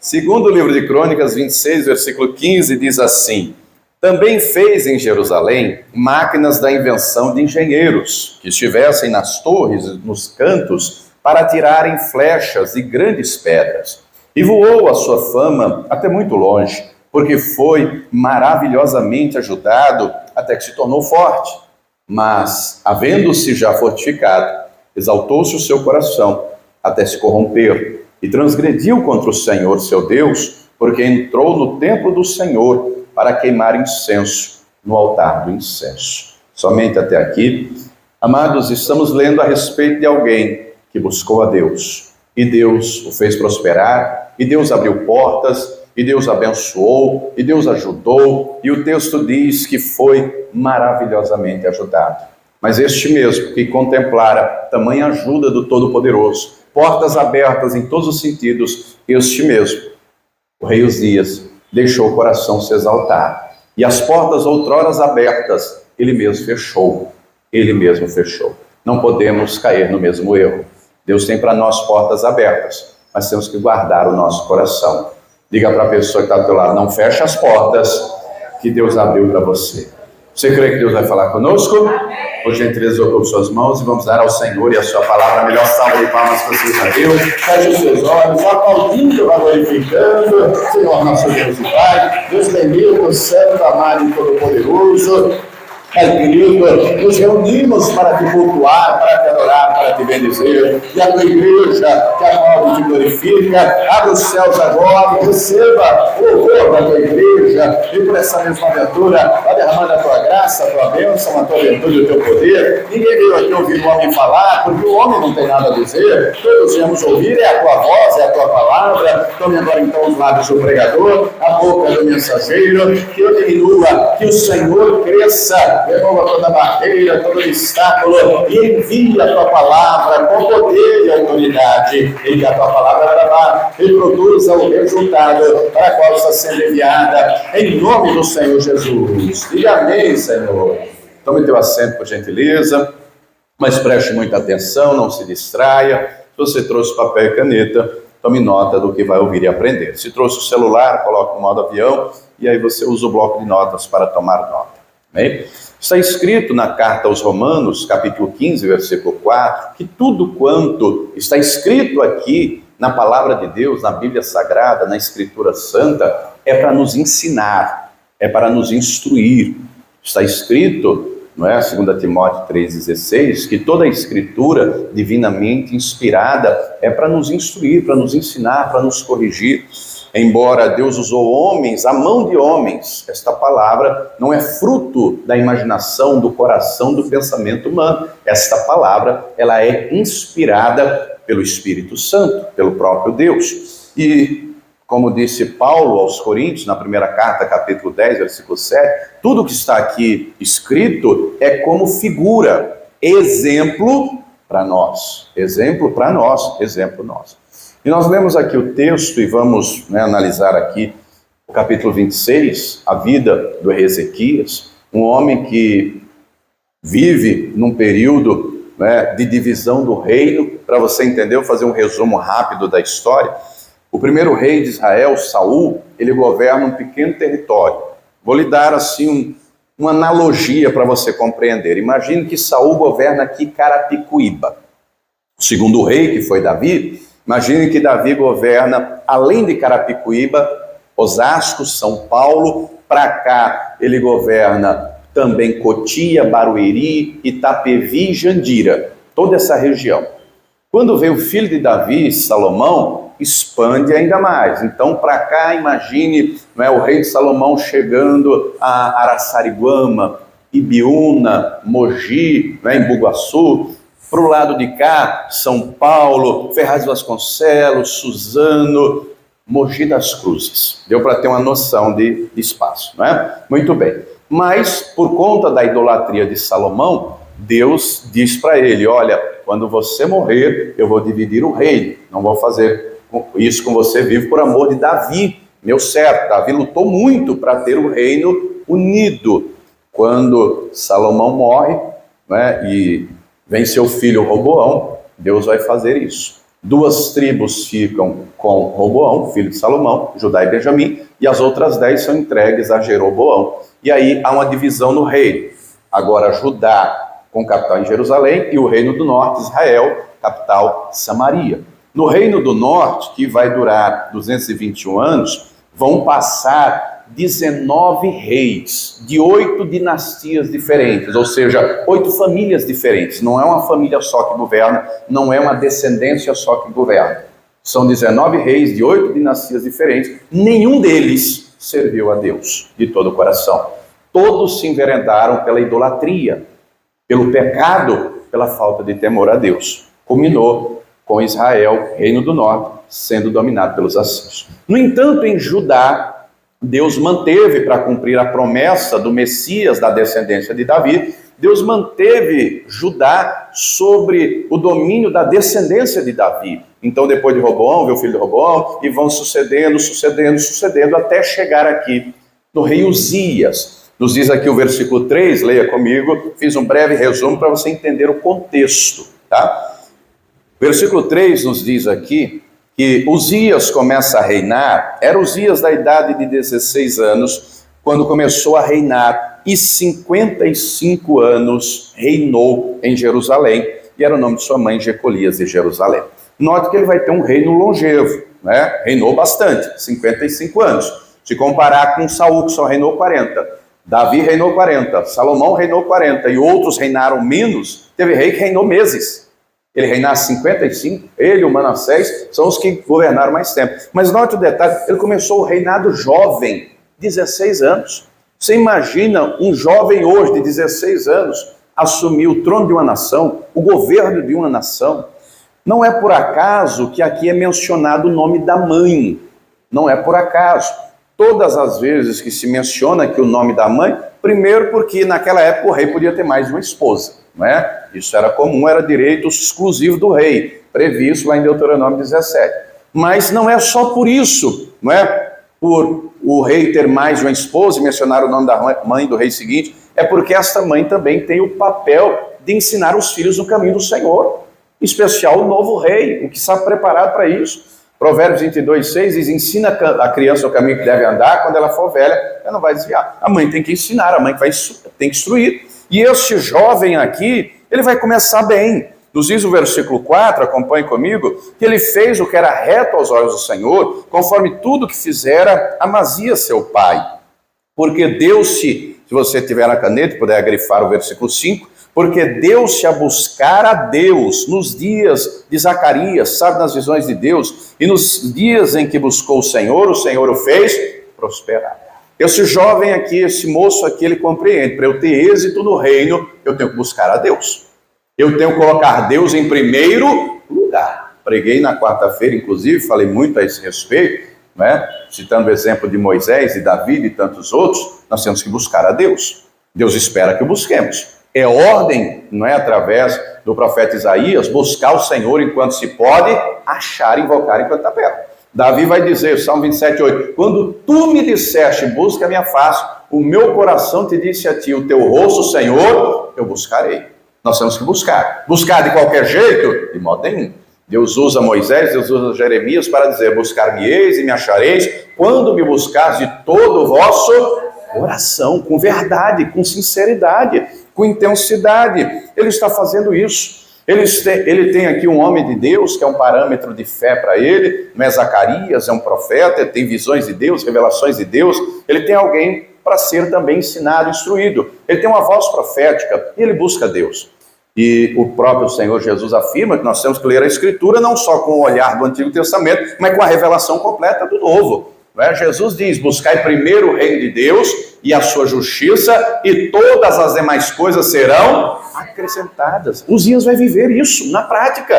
Segundo o livro de Crônicas 26, versículo 15, diz assim: também fez em Jerusalém máquinas da invenção de engenheiros, que estivessem nas torres, nos cantos, para atirarem flechas e grandes pedras. E voou a sua fama até muito longe, porque foi maravilhosamente ajudado até que se tornou forte. Mas, havendo-se já fortificado, exaltou-se o seu coração até se corromper, e transgrediu contra o Senhor seu Deus, porque entrou no templo do Senhor para queimar incenso no altar do incenso. Somente até aqui, amados, estamos lendo a respeito de alguém que buscou a Deus, e Deus o fez prosperar, e Deus abriu portas, e Deus abençoou, e Deus ajudou, e o texto diz que foi maravilhosamente ajudado. Mas este mesmo que contemplara tamanha ajuda do Todo-Poderoso, portas abertas em todos os sentidos, este mesmo, o rei Uzias, deixou o coração se exaltar. E as portas outroras abertas, ele mesmo fechou. Ele mesmo fechou. Não podemos cair no mesmo erro. Deus tem para nós portas abertas, mas temos que guardar o nosso coração. Diga para a pessoa que está do teu lado, não feche as portas que Deus abriu para você. Você crê que Deus vai falar conosco? Por gentileza, ocupe suas mãos e vamos dar ao Senhor e a sua palavra a melhor salva de palmas que você já deu. Feche os seus olhos, aplaudindo, vai glorificando. Senhor, nosso Deus e Pai, Deus bendito, santo, amado e todo-poderoso. Pai querido, nos reunimos para te cultuar, para te adorar, para te bendizer. E a tua igreja, que a qual te glorifica, abre os céus agora e receba o louvor da tua igreja. E por essa mesma aventura, vai derramando a tua graça, a tua bênção, a tua virtude e o teu poder. Ninguém veio aqui ouvir o homem falar, porque o homem não tem nada a dizer. Todos viemos ouvir, é a tua voz, é a tua palavra. Tome agora então os lábios do pregador, a boca do mensageiro, que eu diminua, que o Senhor cresça. Remova toda barreira, todo obstáculo e envia a tua palavra com poder e autoridade. E que a tua palavra reproduza o resultado para a qual está sendo enviada. Em nome do Senhor Jesus. E amém, Senhor. Tome teu assento, por gentileza, mas preste muita atenção, não se distraia. Se você trouxe papel e caneta, tome nota do que vai ouvir e aprender. Se trouxe o celular, coloque no modo avião e aí você usa o bloco de notas para tomar nota. Amém? Está escrito na carta aos Romanos, capítulo 15, versículo 4, que tudo quanto está escrito aqui na palavra de Deus, na Bíblia Sagrada, na Escritura Santa, é para nos ensinar, é para nos instruir. Está escrito, não é? 2 Timóteo 3,16, que toda a Escritura divinamente inspirada é para nos instruir, para nos ensinar, para nos corrigir. Embora Deus usou homens, a mão de homens, esta palavra não é fruto da imaginação, do coração, do pensamento humano. Esta palavra, ela é inspirada pelo Espírito Santo, pelo próprio Deus. E, como disse Paulo aos Coríntios, na primeira carta, capítulo 10, versículo 7, tudo que está aqui escrito é como figura, exemplo para nós, exemplo para nós, exemplo nosso. E nós lemos aqui o texto e vamos analisar aqui o capítulo 26, a vida do rei Ezequias, um homem que vive num período de divisão do reino. Para você entender, eu vou fazer um resumo rápido da história. O primeiro rei de Israel, Saul, ele governa um pequeno território. Vou lhe dar assim uma analogia para você compreender. Imagine que Saul governa aqui Carapicuíba. O segundo rei, que foi Davi, imagine que Davi governa, além de Carapicuíba, Osasco, São Paulo. Para cá ele governa também Cotia, Barueri, Itapevi e Jandira, toda essa região. Quando veio o filho de Davi, Salomão, expande ainda mais. Então para cá imagine o rei de Salomão chegando a Araçariguama, Ibiúna, Mogi, em Bugaçu. Para o lado de cá, São Paulo, Ferraz de Vasconcelos, Suzano, Mogi das Cruzes. Deu para ter uma noção de espaço, não é? Muito bem. Mas, por conta da idolatria de Salomão, Deus diz para ele, olha, quando você morrer, eu vou dividir o reino. Não vou fazer isso com você vivo por amor de Davi, meu servo. Davi lutou muito para ter o reino unido. Quando Salomão morre, e vem seu filho Roboão, Deus vai fazer isso. 2 tribos ficam com Roboão, filho de Salomão, Judá e Benjamim, e as outras 10 são entregues a Jeroboão. E aí há uma divisão no reino. Agora Judá com capital em Jerusalém e o reino do norte, Israel, capital Samaria. No reino do norte, que vai durar 221 anos, vão passar 19 reis de 8 dinastias diferentes, ou seja, 8 famílias diferentes. Não é uma família só que governa, não é uma descendência só que governa. São 19 reis de 8 dinastias diferentes. Nenhum deles serviu a Deus de todo o coração. Todos se enveredaram pela idolatria, pelo pecado, pela falta de temor a Deus. Culminou com Israel, reino do norte, sendo dominado pelos assírios. No entanto, em Judá, Deus manteve, para cumprir a promessa do Messias da descendência de Davi, Deus manteve Judá sobre o domínio da descendência de Davi. Então, depois de Roboão, veio o filho de Roboão, e vão sucedendo, até chegar aqui no rei Uzias. Nos diz aqui o versículo 3, leia comigo, fiz um breve resumo para você entender o contexto, tá? Versículo 3 nos diz aqui que Uzias começa a reinar, era Uzias da idade de 16 anos, quando começou a reinar, e 55 anos reinou em Jerusalém, e era o nome de sua mãe, Jecolias de Jerusalém. Note que ele vai ter um reino longevo, né? Reinou bastante, 55 anos. Se comparar com Saul, que só reinou 40, Davi reinou 40, Salomão reinou 40, e outros reinaram menos, teve rei que reinou meses. Ele reinasse 55, ele e o Manassés são os que governaram mais tempo. Mas note o detalhe, ele começou o reinado jovem, 16 anos. Você imagina um jovem hoje de 16 anos assumir o trono de uma nação, o governo de uma nação? Não é por acaso que aqui é mencionado o nome da mãe. Não é por acaso. Todas as vezes que se menciona aqui o nome da mãe, primeiro porque naquela época o rei podia ter mais de uma esposa. Não é? Isso era comum, era direito exclusivo do rei, previsto lá em Deuteronômio 17. Mas não é só por isso, não é? Por o rei ter mais de uma esposa e mencionar o nome da mãe do rei seguinte, é porque esta mãe também tem o papel de ensinar os filhos no caminho do Senhor, em especial o novo rei, o que está preparado para isso. Provérbios 22:6 diz, ensina a criança o caminho que deve andar, quando ela for velha, ela não vai desviar. A mãe tem que ensinar, a mãe tem que instruir. E este jovem aqui, ele vai começar bem. Nos diz o versículo 4, acompanhe comigo, que ele fez o que era reto aos olhos do Senhor, conforme tudo que fizera Amazias, seu pai. Porque deu-se, se você tiver a caneta e puder grifar o versículo 5, porque deu-se a buscar a Deus nos dias de Zacarias, sabe, nas visões de Deus, e nos dias em que buscou o Senhor o fez prosperar. Esse jovem aqui, esse moço aqui, ele compreende, para eu ter êxito no reino, eu tenho que buscar a Deus. Eu tenho que colocar Deus em primeiro lugar. Preguei na quarta-feira, inclusive, falei muito a esse respeito, né? Citando o exemplo de Moisés e Davi e tantos outros, nós temos que buscar a Deus. Deus espera que o busquemos. É ordem, não é, através do profeta Isaías, buscar o Senhor enquanto se pode, achar e invocar enquanto está perto. Davi vai dizer, Salmo 27:8, quando tu me disseste, busca a minha face, o meu coração te disse a ti, o teu rosto, Senhor, eu buscarei. Nós temos que buscar. Buscar de qualquer jeito? De modo nenhum. Deus usa Moisés, Deus usa Jeremias para dizer, buscar-me-eis e me achareis, quando me buscares de todo o vosso coração, com verdade, com sinceridade, com intensidade. Ele está fazendo isso. Ele tem aqui um homem de Deus, que é um parâmetro de fé para ele, não é Zacarias, é um profeta, ele tem visões de Deus, revelações de Deus, ele tem alguém para ser também ensinado, instruído, ele tem uma voz profética, e ele busca Deus. E o próprio Senhor Jesus afirma que nós temos que ler a Escritura não só com o olhar do Antigo Testamento, mas com a revelação completa do Novo. Não é? Jesus diz, buscai primeiro o reino de Deus e a sua justiça, e todas as demais coisas serão acrescentadas. Uzias vai viver isso na prática.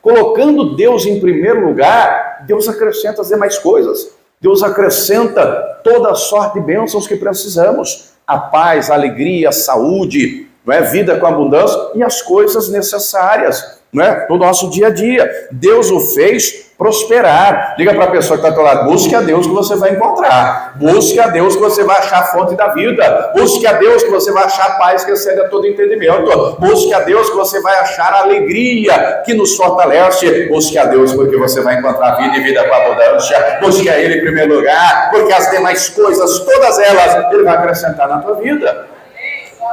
Colocando Deus em primeiro lugar, Deus acrescenta as demais coisas. Deus acrescenta toda a sorte de bênçãos que precisamos. A paz, a alegria, a saúde, não é? Vida com abundância e as coisas necessárias, não é? No nosso dia a dia. Deus o fez prosperar. Diga para a pessoa que está do lado, busque a Deus que você vai encontrar. Busque a Deus que você vai achar a fonte da vida. Busque a Deus que você vai achar a paz que excede a todo entendimento. Busque a Deus que você vai achar a alegria que nos fortalece. Busque a Deus porque você vai encontrar vida e vida com abundância. Busque a Ele em primeiro lugar, porque as demais coisas, todas elas, Ele vai acrescentar na tua vida.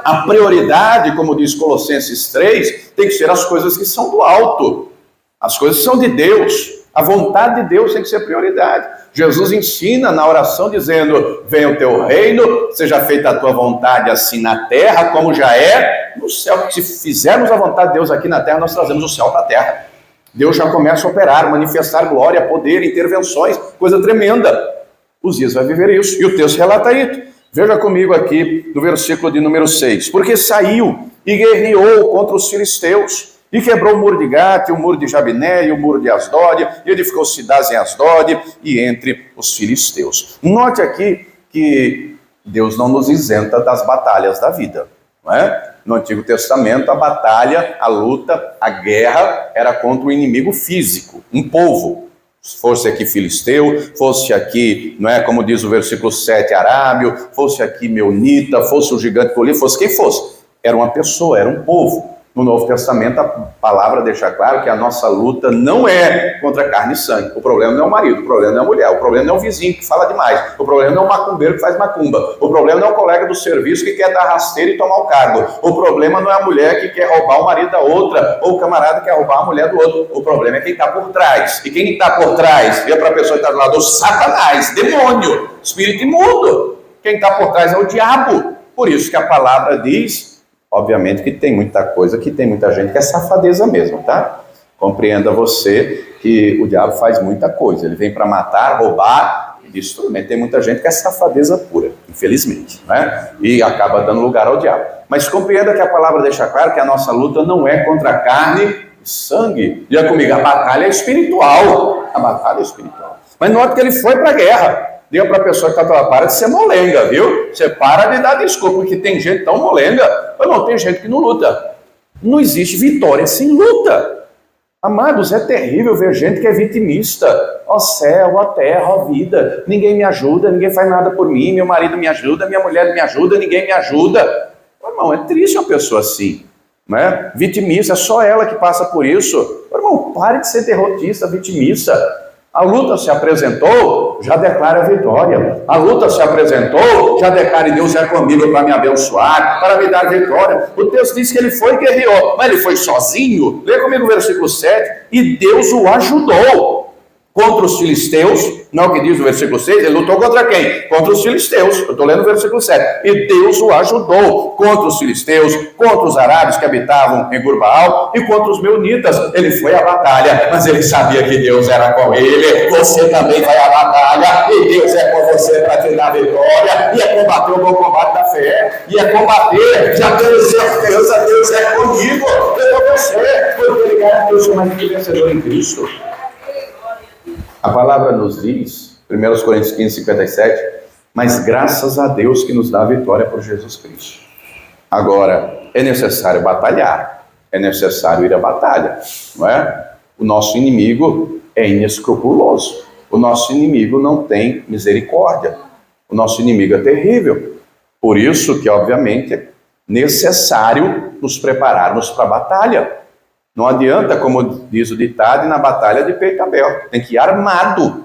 A prioridade, como diz Colossenses 3, tem que ser as coisas que são do alto. As coisas que são de Deus. A vontade de Deus tem que ser prioridade. Jesus ensina na oração dizendo, venha o teu reino, seja feita a tua vontade assim na terra, como já é no céu. Se fizermos a vontade de Deus aqui na terra, nós trazemos o céu para a terra. Deus já começa a operar, manifestar glória, poder, intervenções, coisa tremenda. Os dias vai viver isso. E o texto relata isso. Veja comigo aqui no versículo de número 6. Porque saiu e guerreou contra os filisteus, e quebrou o muro de Gate, o muro de Jabiné e o muro de Asdod, e edificou cidades em Asdod e entre os filisteus. Note aqui que Deus não nos isenta das batalhas da vida, não é? No Antigo Testamento, a batalha, a luta, a guerra era contra o inimigo físico, um povo. Fosse aqui filisteu, fosse aqui, não é, como diz o versículo 7, arábio, fosse aqui meunita, fosse o gigante Golias, fosse quem fosse. Era uma pessoa, era um povo. No Novo Testamento, a palavra deixa claro que a nossa luta não é contra carne e sangue. O problema não é o marido, o problema não é a mulher, o problema não é o vizinho que fala demais, o problema não é o macumbeiro que faz macumba, o problema não é o colega do serviço que quer dar rasteira e tomar o cargo, o problema não é a mulher que quer roubar o marido da outra, ou o camarada que quer roubar a mulher do outro. O problema é quem está por trás. E quem está por trás, vê para a pessoa que está do lado, o Satanás, demônio, espírito imundo. Quem está por trás é o diabo. Por isso que a palavra diz... Obviamente que tem muita coisa, que tem muita gente que é safadeza mesmo, tá? Compreenda você que o diabo faz muita coisa. Ele vem para matar, roubar e destruir. Tem muita gente que é safadeza pura, infelizmente, né? E acaba dando lugar ao diabo. Mas compreenda que a palavra deixa claro que a nossa luta não é contra a carne e sangue. Diga comigo, a batalha é espiritual. A batalha é espiritual. Mas note que ele foi para a guerra. Diga para a pessoa que está falando, para de ser molenga, viu? Você para de dar desculpa, porque tem gente tão molenga. Ou não, tem gente que não luta. Não existe vitória sem luta. Amados, é terrível ver gente que é vitimista. Ó céu, ó terra, ó vida. Ninguém me ajuda, ninguém faz nada por mim. Meu marido me ajuda, minha mulher me ajuda, ninguém me ajuda. Irmão, é triste uma pessoa assim. Né? Vitimista, é só ela que passa por isso. Irmão, pare de ser derrotista, vitimista. A luta se apresentou, já declara a vitória. A luta se apresentou, já declara, Deus é comigo para me abençoar, para me dar vitória. O texto diz que ele foi e guerreou, mas ele foi sozinho. Lê comigo o versículo 7. E Deus o ajudou contra os filisteus. Não, o que diz o versículo 6, ele lutou contra quem? Contra os filisteus. Eu estou lendo o versículo 7. E Deus o ajudou contra os filisteus, contra os arábios que habitavam em Gurbaal e contra os meunitas. Ele foi à batalha, mas ele sabia que Deus era com ele. Você também vai à batalha e Deus é com você para te dar vitória. E é combater o bom combate da fé. E é combater, já tenho certeza, Deus é comigo. Eu com você, porque ele garantiu o seu mais que vencedor em Cristo. A palavra nos diz, 1 Coríntios 15, 57, mas graças a Deus que nos dá a vitória por Jesus Cristo. Agora, é necessário batalhar, é necessário ir à batalha, não é? O nosso inimigo é inescrupuloso, o nosso inimigo não tem misericórdia, o nosso inimigo é terrível. Por isso que, obviamente, é necessário nos prepararmos para a batalha. Não adianta, como diz o ditado, na batalha de peito aberto. Tem que ir armado.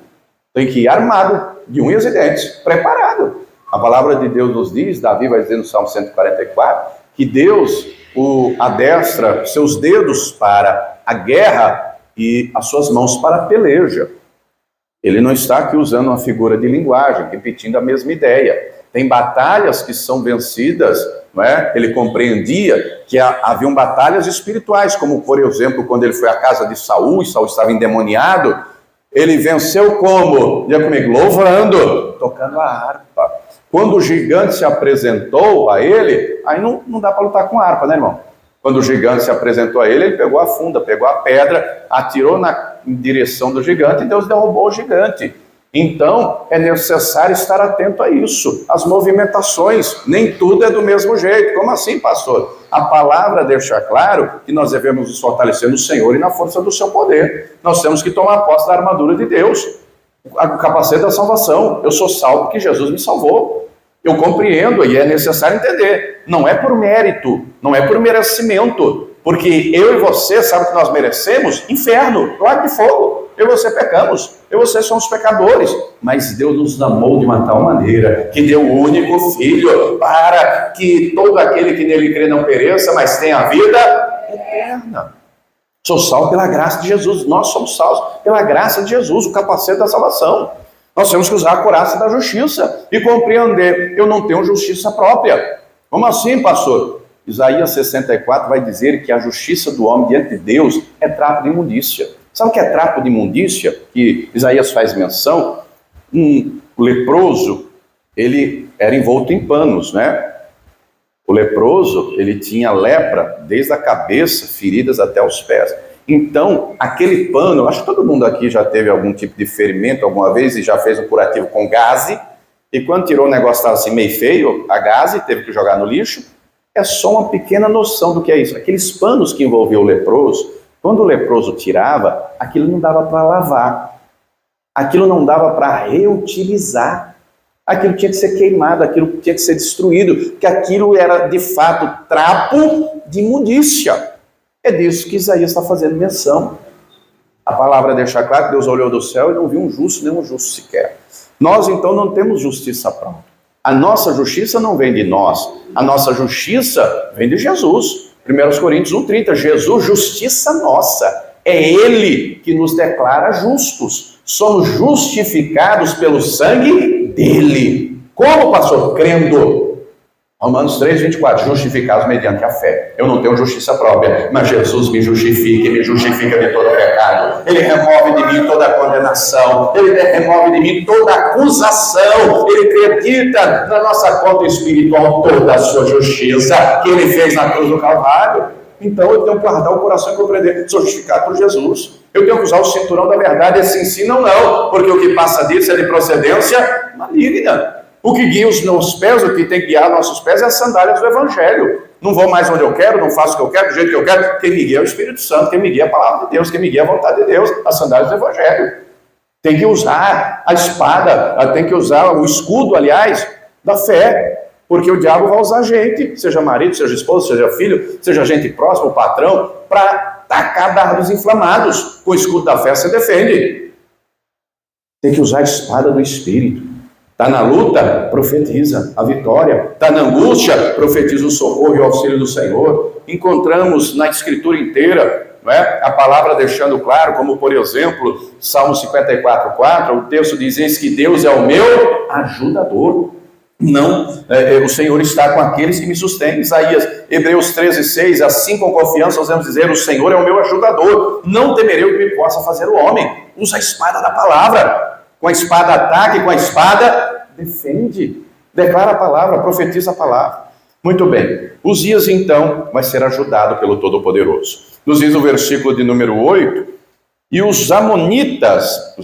Tem que ir armado, de unhas e dentes, preparado. A palavra de Deus nos diz, Davi vai dizer no Salmo 144, que Deus adestra seus dedos para a guerra e as suas mãos para a peleja. Ele não está aqui usando uma figura de linguagem, repetindo a mesma ideia. Tem batalhas que são vencidas, não é? Ele compreendia que haviam batalhas espirituais, como por exemplo, quando ele foi à casa de Saul, e Saul estava endemoniado, ele venceu como? Diga comigo, louvando, tocando a harpa. Quando o gigante se apresentou a ele, aí não dá para lutar com harpa, né, irmão? Quando o gigante se apresentou a ele, ele pegou a funda, pegou a pedra, atirou em direção do gigante e Deus derrubou o gigante. Então, é necessário estar atento a isso, as movimentações, nem tudo é do mesmo jeito. Como assim, pastor? A palavra deixa claro que nós devemos nos fortalecer no Senhor e na força do seu poder. Nós temos que tomar posse da armadura de Deus, o capacete da salvação. Eu sou salvo porque Jesus me salvou. Eu compreendo e é necessário entender. Não é por mérito, não é por merecimento, porque eu e você sabem que nós merecemos inferno, lago de fogo. Eu e você pecamos, eu e você somos pecadores, mas Deus nos amou de uma tal maneira que deu o único Filho para que todo aquele que nele crê não pereça, mas tenha a vida eterna. Sou salvo pela graça de Jesus, nós somos salvos pela graça de Jesus, o capacete da salvação. Nós temos que usar a couraça da justiça e compreender, eu não tenho justiça própria. Como assim, pastor? Isaías 64 vai dizer que a justiça do homem diante de Deus é trapo de imundícia. Sabe o que é trapo de imundícia? Que Isaías faz menção. Um leproso, ele era envolto em panos, né? O leproso, ele tinha lepra desde a cabeça, feridas até os pés. Então, aquele pano, acho que todo mundo aqui já teve algum tipo de ferimento alguma vez e já fez um curativo com gaze, e quando tirou o negócio estava assim meio feio, a gaze, teve que jogar no lixo. É só uma pequena noção do que é isso. Aqueles panos que envolviam o leproso, quando o leproso tirava, aquilo não dava para lavar, aquilo não dava para reutilizar, aquilo tinha que ser queimado, aquilo tinha que ser destruído, porque aquilo era de fato trapo de imundícia. É disso que Isaías está fazendo menção. A palavra deixa claro que Deus olhou do céu e não viu um justo, nem um justo sequer. Nós então não temos justiça própria. A nossa justiça não vem de nós, a nossa justiça vem de Jesus. 1 Coríntios 1,30, Jesus, justiça nossa, é Ele que nos declara justos, somos justificados pelo sangue dEle. Como, pastor? Crendo. Romanos 3,24, justificados mediante a fé. Eu não tenho justiça própria, mas Jesus me justifica, Ele me justifica de todo pecado. Ele remove de mim toda condenação, Ele remove de mim toda acusação. Ele acredita na nossa conta espiritual toda a sua justiça que Ele fez na cruz do Calvário. Então eu tenho que guardar o coração e compreender, sou justificado por Jesus. Eu tenho que usar o cinturão da verdade, esse ensino não, porque o que passa disso é de procedência maligna. O que guia os meus pés, o que tem que guiar nossos pés é as sandálias do Evangelho. Não vou mais onde eu quero, não faço o que eu quero, do jeito que eu quero. Quem me guia é o Espírito Santo, quem me guia é a palavra de Deus, quem me guia é a vontade de Deus, as sandálias do Evangelho. Tem que usar a espada, tem que usar o escudo, aliás, da fé, porque o diabo vai usar gente, seja marido, seja esposo, seja filho, seja gente próxima, o patrão, para tacar dardos inflamados. Com o escudo da fé você defende. Tem que usar a espada do Espírito. Está na luta, profetiza a vitória. Está na angústia, profetiza o socorro e o auxílio do Senhor. Encontramos na Escritura inteira, não é? A palavra deixando claro, como por exemplo, Salmo 54,4, o texto diz: eis que Deus é o meu ajudador. Não, o Senhor está com aqueles que me sustêm. Isaías, Hebreus 13,6, assim com confiança nós vamos dizer: o Senhor é o meu ajudador, não temerei o que me possa fazer o homem. Usa a espada da palavra. Com a espada ataque, com a espada defende. Declara a palavra, profetiza a palavra. Muito bem. Uzias então vai ser ajudado pelo Todo-Poderoso. Nos diz o versículo de número 8, e os amonitas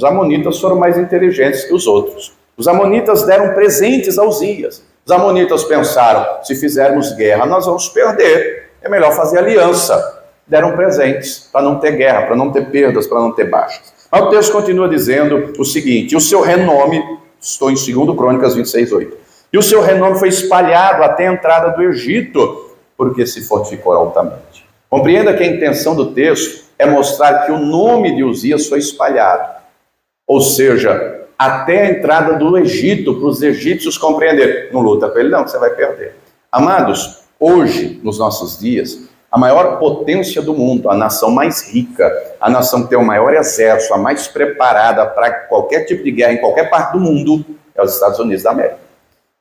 foram mais inteligentes que os outros. Os amonitas deram presentes a Uzias. Os amonitas pensaram: se fizermos guerra nós vamos perder, é melhor fazer aliança. Deram presentes para não ter guerra, para não ter perdas, para não ter baixas. Mas o texto continua dizendo o seguinte: o seu renome, estou em 2 Crônicas 26,8, e o seu renome foi espalhado até a entrada do Egito, porque se fortificou altamente. Compreenda que a intenção do texto é mostrar que o nome de Uzias foi espalhado, ou seja, até a entrada do Egito, para os egípcios compreenderem. Não luta com ele não, que você vai perder. Amados, hoje, nos nossos dias, a maior potência do mundo, a nação mais rica, a nação que tem o maior exército, a mais preparada para qualquer tipo de guerra em qualquer parte do mundo, é os Estados Unidos da América.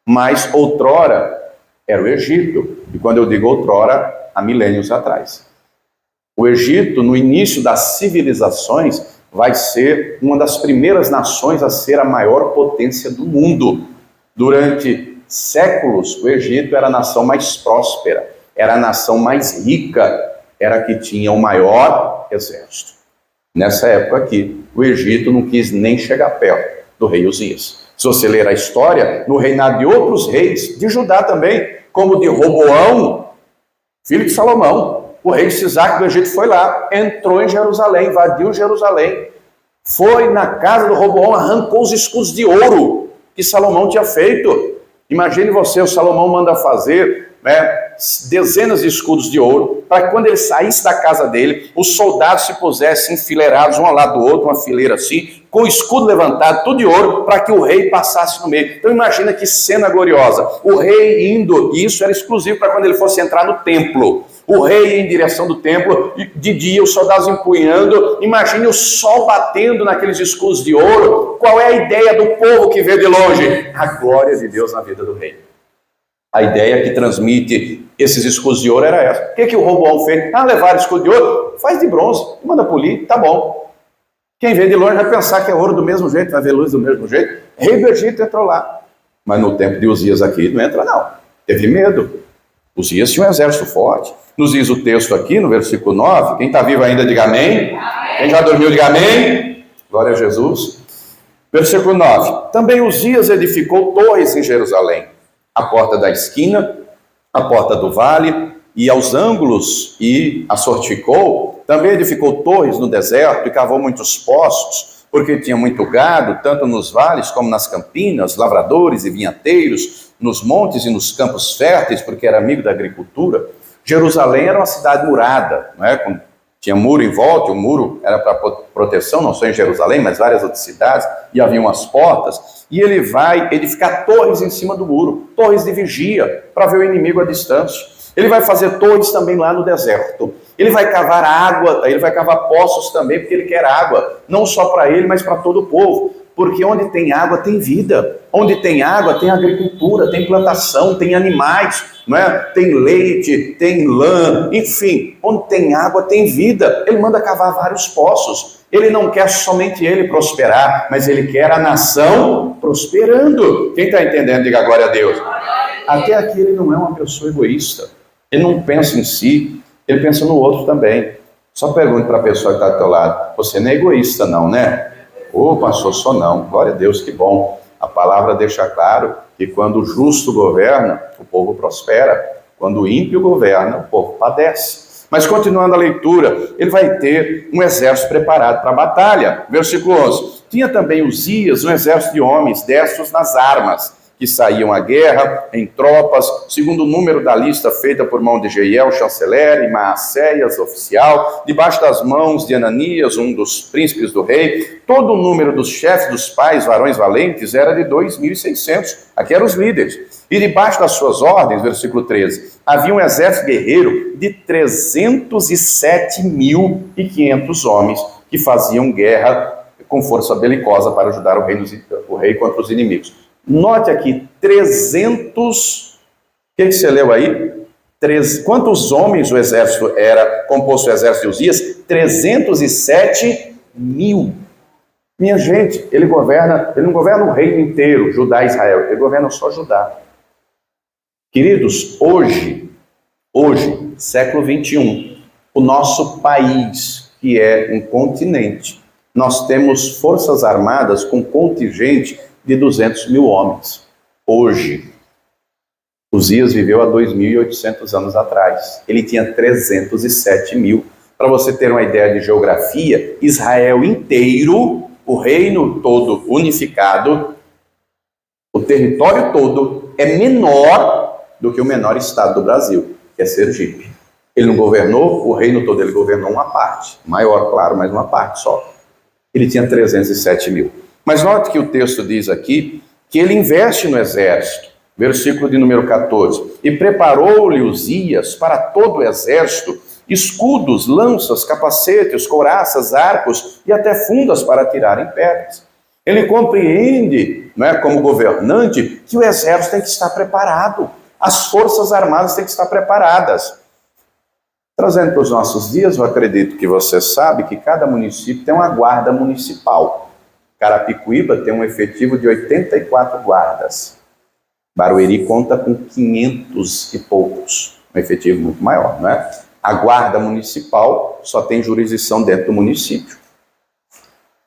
Mas outrora era o Egito, e quando eu digo outrora, há milênios atrás. O Egito, no início das civilizações, vai ser uma das primeiras nações a ser a maior potência do mundo. Durante séculos, o Egito era a nação mais próspera, era a nação mais rica, era a que tinha o maior exército. Nessa época aqui, o Egito não quis nem chegar perto do rei Uzias. Se você ler a história, no reinado de outros reis, de Judá também, como de Roboão, filho de Salomão. O rei Sisaque do Egito foi lá, entrou em Jerusalém, invadiu Jerusalém, foi na casa do Roboão, arrancou os escudos de ouro que Salomão tinha feito. Imagine você, o Salomão manda fazer dezenas de escudos de ouro, para que quando ele saísse da casa dele, os soldados se pusessem enfileirados um ao lado do outro, uma fileira assim, com o escudo levantado, tudo de ouro, para que o rei passasse no meio. Então imagina que cena gloriosa, o rei indo, e isso era exclusivo para quando ele fosse entrar no templo, o rei em direção do templo, de dia os soldados empunhando, imagine o sol batendo naqueles escudos de ouro. Qual é a ideia do povo que vê de longe? A glória de Deus na vida do rei. A ideia que transmite esses escudos de ouro era essa. O que o Roboão fez? Levar escudo de ouro? Faz de bronze, manda polir, tá bom. Quem vê de longe vai pensar que é ouro do mesmo jeito, vai ver luz do mesmo jeito. Rei do Egito entrou lá. Mas no tempo de Uzias aqui não entra não. Teve medo. Uzias tinha um exército forte. Nos diz o texto aqui, no versículo 9, quem está vivo ainda diga amém. Quem já dormiu diga amém. Glória a Jesus. Versículo 9. Também Uzias edificou torres em Jerusalém, a porta da esquina, a porta do vale, e aos ângulos, e as fortificou. Também edificou torres no deserto e cavou muitos poços, porque tinha muito gado, tanto nos vales como nas campinas, lavradores e vinhateiros, nos montes e nos campos férteis, porque era amigo da agricultura. Jerusalém era uma cidade murada, não é? Tinha muro em volta, o muro era para proteção, não só em Jerusalém, mas várias outras cidades, e havia umas portas, e ele vai edificar torres em cima do muro, torres de vigia, para ver o inimigo à distância. Ele vai fazer torres também lá no deserto. Ele vai cavar água, ele vai cavar poços também, porque ele quer água, não só para ele, mas para todo o povo. Porque onde tem água tem vida, onde tem água tem agricultura, tem plantação, tem animais, não é? Tem leite, tem lã, enfim, onde tem água tem vida. Ele manda cavar vários poços. Ele não quer somente ele prosperar, mas ele quer a nação prosperando. Quem está entendendo, diga glória a Deus. Até aqui ele não é uma pessoa egoísta, ele não pensa em si, ele pensa no outro também. Só pergunte para a pessoa que está do teu lado, você não é egoísta não, né? Ô, pastor, só não. Glória a Deus, que bom. A palavra deixa claro que quando o justo governa, o povo prospera. Quando o ímpio governa, o povo padece. Mas continuando a leitura, ele vai ter um exército preparado para a batalha. Versículo 11. Tinha também Uzias um exército de homens destros nas armas, que saíam à guerra em tropas, segundo o número da lista feita por mão de Jeiel, chanceler, e Maacéias, oficial, debaixo das mãos de Ananias, um dos príncipes do rei. Todo o número dos chefes dos pais, varões valentes, era de 2.600. Aqui eram os líderes. E debaixo das suas ordens, versículo 13, havia um exército guerreiro de 307.500 homens que faziam guerra com força belicosa para ajudar o rei contra os inimigos. Note aqui, 300, o que você leu aí? Quantos homens o exército era, composto o exército de Uzias? 307 mil. Minha gente, ele não governa o reino inteiro, Judá e Israel, ele governa só Judá. Queridos, hoje, século 21, o nosso país, que é um continente, nós temos forças armadas com contingente de 200 mil homens. Hoje, Uzias viveu há 2.800 anos atrás. Ele tinha 307 mil. Para você ter uma ideia de geografia, Israel inteiro, o reino todo unificado, o território todo é menor do que o menor estado do Brasil, que é Sergipe. Ele não governou o reino todo, ele governou uma parte, maior, claro, mas uma parte só. Ele tinha 307 mil. Mas note que o texto diz aqui que ele investe no exército, versículo de número 14, e preparou-lhe Uzias para todo o exército escudos, lanças, capacetes, couraças, arcos e até fundas para atirarem pedras. Ele compreende, não é, como governante, que o exército tem que estar preparado, as forças armadas têm que estar preparadas. Trazendo para os nossos dias, eu acredito que você sabe que cada município tem uma guarda municipal. Carapicuíba tem um efetivo de 84 guardas. Barueri conta com 500 e poucos, um efetivo muito maior, não é? A guarda municipal só tem jurisdição dentro do município.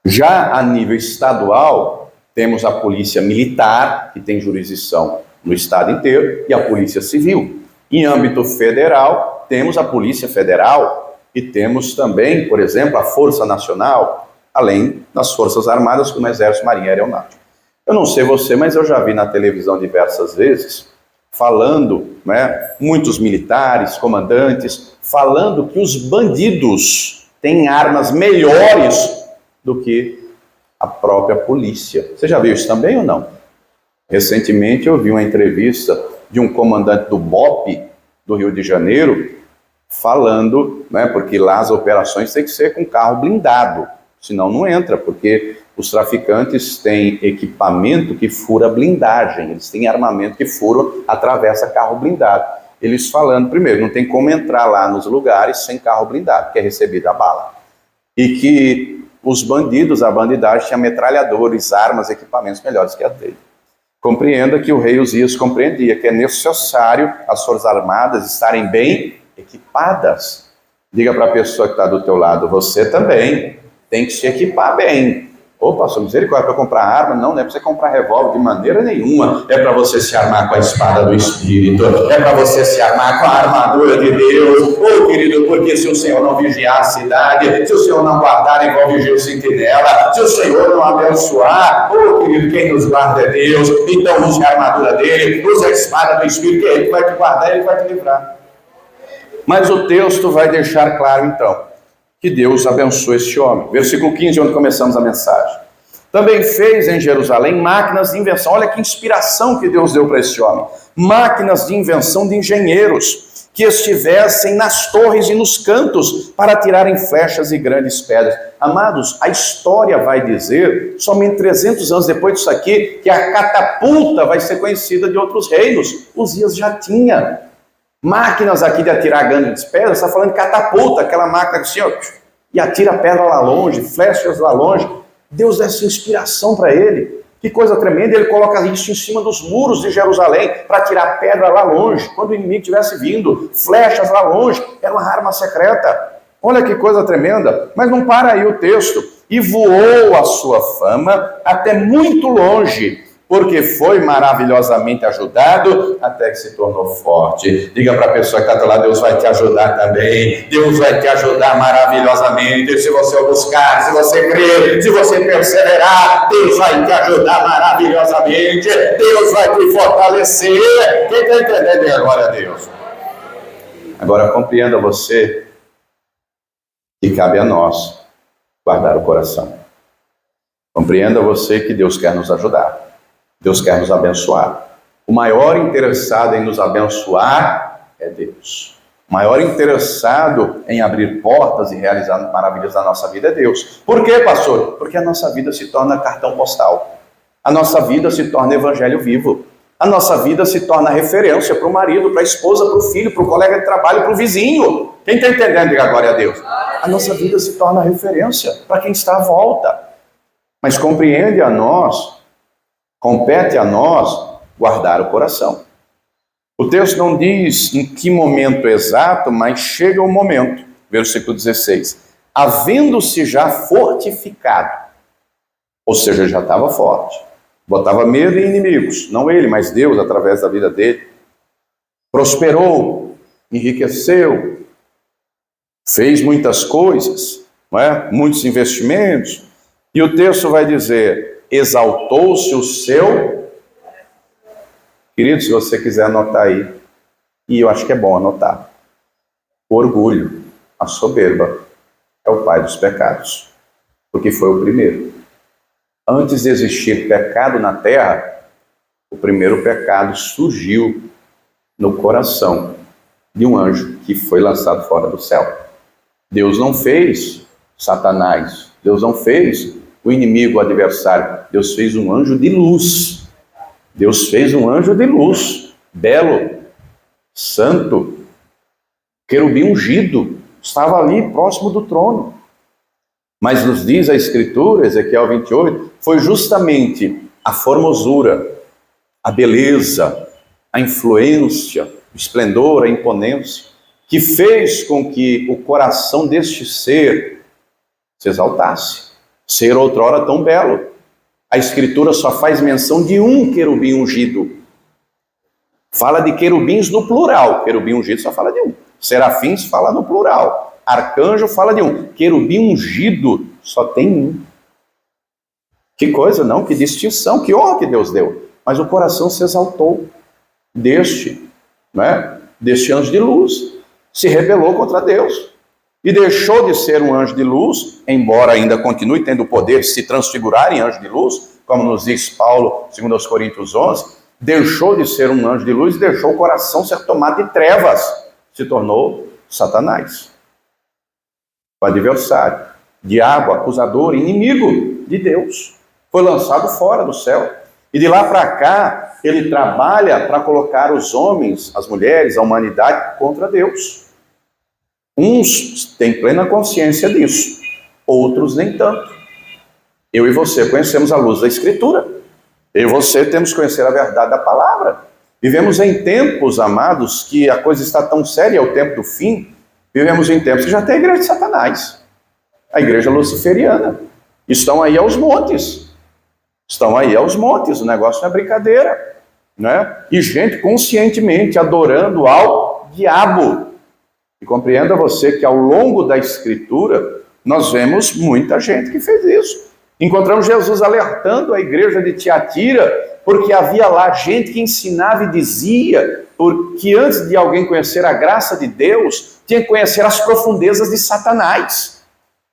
Já a nível estadual, temos a polícia militar, que tem jurisdição no estado inteiro, e a polícia civil. Em âmbito federal, temos a Polícia Federal e temos também, por exemplo, a Força Nacional, além das Forças Armadas, como Exército, Marinha e Aeronáutica. Eu não sei você, mas eu já vi na televisão diversas vezes, falando, muitos militares, comandantes, falando que os bandidos têm armas melhores do que a própria polícia. Você já viu isso também ou não? Recentemente eu vi uma entrevista de um comandante do BOPE, do Rio de Janeiro, falando, porque lá as operações têm que ser com carro blindado, senão não entra, porque os traficantes têm equipamento que fura blindagem, eles têm armamento que fura, atravessa carro blindado. Eles falando, primeiro, não tem como entrar lá nos lugares sem carro blindado, que é recebida a bala. E que os bandidos, a bandidagem, tinha metralhadores, armas, equipamentos melhores que a dele. Compreenda que o rei Uzias compreendia que é necessário as Forças Armadas estarem bem equipadas. Diga para a pessoa que está do teu lado, você também tem que se equipar bem. Ô, pastor, misericórdia, para comprar arma? Não é para você comprar revólver de maneira nenhuma. É para você se armar com a espada do Espírito. É para você se armar com a armadura de Deus. Ô, querido, porque se o Senhor não vigiar a cidade, se o Senhor não guardar igual vigia o sentinela, se o Senhor não abençoar, ô, querido, quem nos guarda é Deus. Então use a armadura dele, use a espada do Espírito, que ele vai te guardar e ele vai te livrar. Mas o texto vai deixar claro, então, que Deus abençoe este homem. Versículo 15, onde começamos a mensagem. Também fez em Jerusalém máquinas de invenção. Olha que inspiração que Deus deu para este homem. Máquinas de invenção de engenheiros, que estivessem nas torres e nos cantos para tirarem flechas e grandes pedras. Amados, a história vai dizer, somente 300 anos depois disso aqui, que a catapulta vai ser conhecida de outros reinos. Uzias já tinha máquinas aqui de atirar grandes pedras, está falando de catapulta, aquela máquina que o Senhor e atira a pedra lá longe, flechas lá longe. Deus dá essa inspiração para ele. Que coisa tremenda, ele coloca isso em cima dos muros de Jerusalém para tirar pedra lá longe, quando o inimigo estivesse vindo, flechas lá longe, era uma arma secreta. Olha que coisa tremenda, mas não para aí o texto. E voou a sua fama até muito longe, porque foi maravilhosamente ajudado até que se tornou forte. Diga para a pessoa que está do lado, Deus vai te ajudar também. Deus vai te ajudar maravilhosamente. Se você o buscar, se você crer, se você perseverar, Deus vai te ajudar maravilhosamente. Deus vai te fortalecer. Quem está entendendo agora, Deus? Agora compreenda você que cabe a nós guardar o coração. Compreenda você que Deus quer nos ajudar. Deus quer nos abençoar. O maior interessado em nos abençoar é Deus. O maior interessado em abrir portas e realizar maravilhas na nossa vida é Deus. Por quê, pastor? Porque a nossa vida se torna cartão postal. A nossa vida se torna evangelho vivo. A nossa vida se torna referência para o marido, para a esposa, para o filho, para o colega de trabalho, para o vizinho. Quem está entendendo, diga glória a Deus. A nossa vida se torna referência para quem está à volta. Mas compreende a nós, compete a nós guardar o coração. O texto não diz em que momento exato, mas chega o momento. Versículo 16. Havendo-se já fortificado, ou seja, já estava forte. Botava medo em inimigos, não ele, mas Deus através da vida dele. Prosperou, enriqueceu, fez muitas coisas, não é? Muitos investimentos. E o texto vai dizer, exaltou-se o seu... Querido, se você quiser anotar aí, e eu acho que é bom anotar, o orgulho, a soberba, é o pai dos pecados, porque foi o primeiro. Antes de existir pecado na terra, o primeiro pecado surgiu no coração de um anjo que foi lançado fora do céu. Deus não fez Satanás, Deus não fez o inimigo, o adversário, Deus fez um anjo de luz. Deus fez um anjo de luz, belo, santo, querubim ungido, estava ali próximo do trono. Mas nos diz a Escritura, Ezequiel 28, foi justamente a formosura, a beleza, a influência, o esplendor, a imponência, que fez com que o coração deste ser se exaltasse. Ser outrora tão belo. A Escritura só faz menção de um querubim ungido. Fala de querubins no plural, querubim ungido só fala de um. Serafins fala no plural. Arcanjo fala de um. Querubim ungido só tem um. Que coisa, não? Que distinção, que honra que Deus deu. Mas o coração se exaltou deste anjo de luz. Se rebelou contra Deus. E deixou de ser um anjo de luz, embora ainda continue tendo o poder de se transfigurar em anjo de luz, como nos diz Paulo, segundo aos Coríntios 11, deixou de ser um anjo de luz e deixou o coração ser tomado de trevas. Se tornou Satanás. O adversário, diabo, acusador, inimigo de Deus. Foi lançado fora do céu. E de lá para cá, ele trabalha para colocar os homens, as mulheres, a humanidade contra Deus. Uns têm plena consciência disso, outros nem tanto. Eu e você conhecemos a luz da Escritura. Eu e você temos que conhecer a verdade da palavra. Vivemos em tempos, amados, que a coisa está tão séria, é o tempo do fim. Vivemos em tempos que já tem a igreja de Satanás, a igreja luciferiana. Estão aí aos montes. Estão aí aos montes, o negócio não é brincadeira. Né? E gente conscientemente adorando ao diabo. E compreenda você que ao longo da Escritura, nós vemos muita gente que fez isso. Encontramos Jesus alertando a igreja de Tiatira, porque havia lá gente que ensinava e dizia, porque antes de alguém conhecer a graça de Deus, tinha que conhecer as profundezas de Satanás.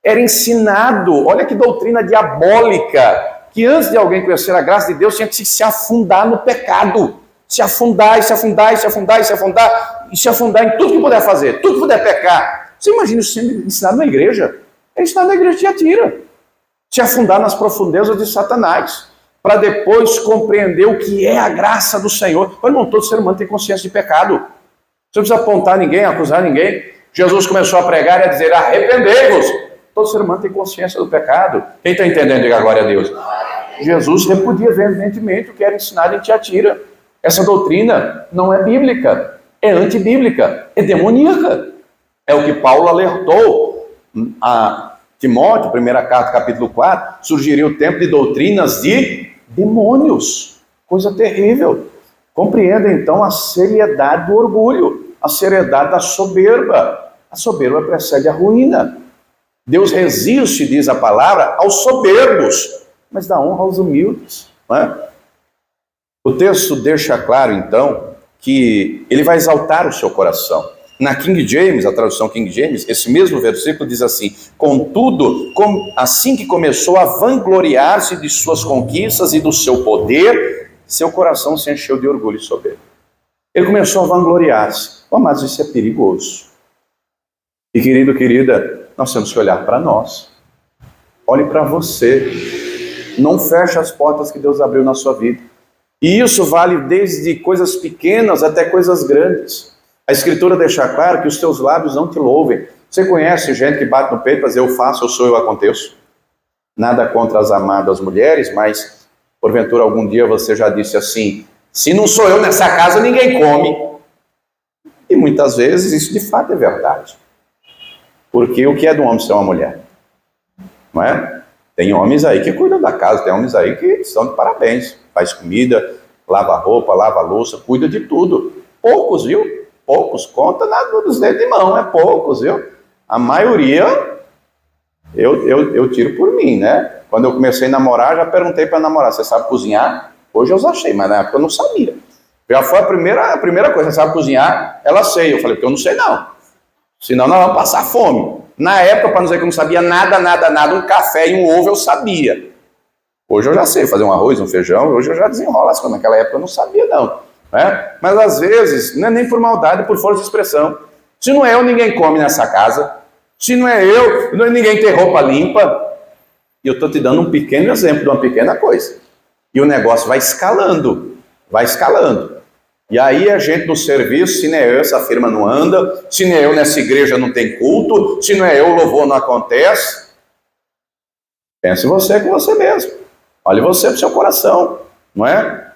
Era ensinado, olha que doutrina diabólica, que antes de alguém conhecer a graça de Deus, tinha que se afundar no pecado. Se afundar, e se afundar, e se afundar, e se afundar, e se afundar em tudo que puder fazer, tudo que puder pecar. Você imagina isso sendo ensinado na igreja? É ensinado na igreja de Tiatira. Se afundar nas profundezas de Satanás, para depois compreender o que é a graça do Senhor. Mas não, todo ser humano tem consciência de pecado. Você não precisa apontar ninguém, acusar ninguém. Jesus começou a pregar e a dizer, arrependei-vos. Todo ser humano tem consciência do pecado. Quem está entendendo, diga glória a Deus. Jesus repudia veementemente o que era ensinado em Tiatira. Essa doutrina não é bíblica, é antibíblica, é demoníaca. É o que Paulo alertou a Timóteo, primeira carta, capítulo 4, surgiria o tempo de doutrinas de demônios. Coisa terrível. Compreenda então a seriedade do orgulho, a seriedade da soberba. A soberba precede a ruína. Deus resiste, diz a palavra, aos soberbos, mas dá honra aos humildes. Não é? O texto deixa claro, então, que ele vai exaltar o seu coração. Na King James, a tradução King James, esse mesmo versículo diz assim, contudo, assim que começou a vangloriar-se de suas conquistas e do seu poder, seu coração se encheu de orgulho e soberba. Ele começou a vangloriar-se. Oh, mas isso é perigoso. E querido, querida, nós temos que olhar para nós. Olhe para você. Não feche as portas que Deus abriu na sua vida. E isso vale desde coisas pequenas até coisas grandes. A Escritura deixa claro que os teus lábios não te louvem. Você conhece gente que bate no peito para dizer eu faço, eu sou, eu aconteço? Nada contra as amadas mulheres, mas porventura algum dia você já disse assim, se não sou eu nessa casa, ninguém come. E muitas vezes isso de fato é verdade. Porque o que é do homem ser uma mulher? Não é? Tem homens aí que cuidam da casa, tem homens aí que estão de parabéns. Faz comida, lava roupa, lava louça, cuida de tudo. Poucos, viu? Poucos. Conta dos dedos de mão, é poucos, viu? A maioria, eu tiro por mim, né? Quando eu comecei a namorar, já perguntei para namorar, você sabe cozinhar? Hoje eu já sei, mas na época eu não sabia. Já foi a primeira coisa, você sabe cozinhar? Ela sei. Eu falei, porque eu não sei não. Senão nós vamos passar fome. Na época, para não dizer que eu não sabia nada, um café e um ovo eu sabia. Hoje eu já sei fazer um arroz, um feijão, hoje eu já desenrolo as coisas. Naquela época eu não sabia não. Né? Mas às vezes, não é nem por maldade, é por força de expressão. Se não é eu, ninguém come nessa casa. Se não é eu, ninguém tem roupa limpa. E eu estou te dando um pequeno exemplo de uma pequena coisa. E o negócio vai escalando. Vai escalando. E aí a gente no serviço, se não é eu, essa firma não anda. Se não é eu, nessa igreja não tem culto. Se não é eu, o louvor não acontece. Pense você com você mesmo. Olhe você para o seu coração. Não é?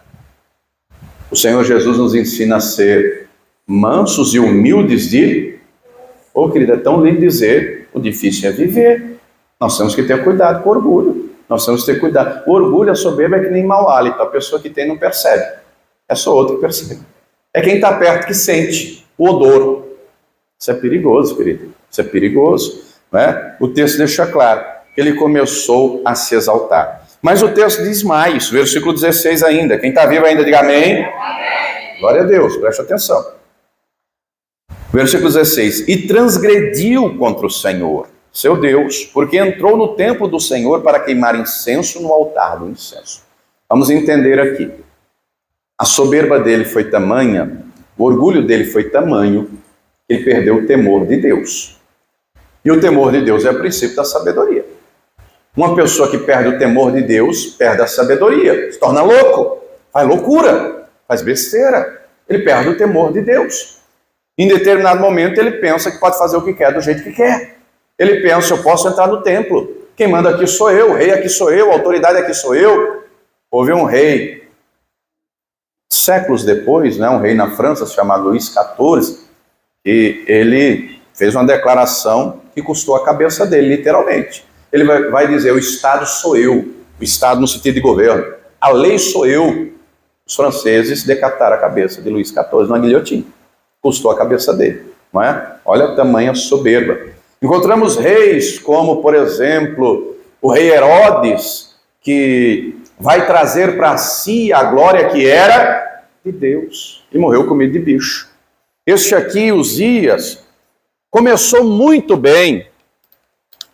O Senhor Jesus nos ensina a ser mansos e humildes de... Oh, querida, é tão lindo dizer, o difícil é viver. Nós temos que ter cuidado com o orgulho. Nós temos que ter cuidado. O orgulho, a soberba é que nem mau hálito. A pessoa que tem não percebe. É só outro que percebe. É quem está perto que sente o odor. Isso é perigoso, querido. Isso é perigoso. Né? O texto deixa claro que ele começou a se exaltar. Mas o texto diz mais, versículo 16 ainda. Quem está vivo ainda, diga amém. Amém. Glória a Deus, preste atenção. Versículo 16. E transgrediu contra o Senhor, seu Deus, porque entrou no templo do Senhor para queimar incenso no altar do incenso. Vamos entender aqui. A soberba dele foi tamanha, o orgulho dele foi tamanho, que ele perdeu o temor de Deus. E o temor de Deus é o princípio da sabedoria. Uma pessoa que perde o temor de Deus, perde a sabedoria, se torna louco, faz loucura, faz besteira. Ele perde o temor de Deus. Em determinado momento ele pensa que pode fazer o que quer, do jeito que quer. Ele pensa, eu posso entrar no templo, quem manda aqui sou eu, o rei aqui sou eu, a autoridade aqui sou eu. Houve um rei, séculos depois, né, um rei na França chamado Luís XIV, e ele fez uma declaração que custou a cabeça dele, literalmente. Ele vai dizer, o Estado sou eu, o Estado no sentido de governo, a lei sou eu. Os franceses decapitaram a cabeça de Luís XIV na guilhotina. Custou a cabeça dele, não é? Olha a tamanha soberba. Encontramos reis como, por exemplo, o rei Herodes, que vai trazer para si a glória que era de Deus, e morreu comido de bicho. Este aqui, Uzias, começou muito bem.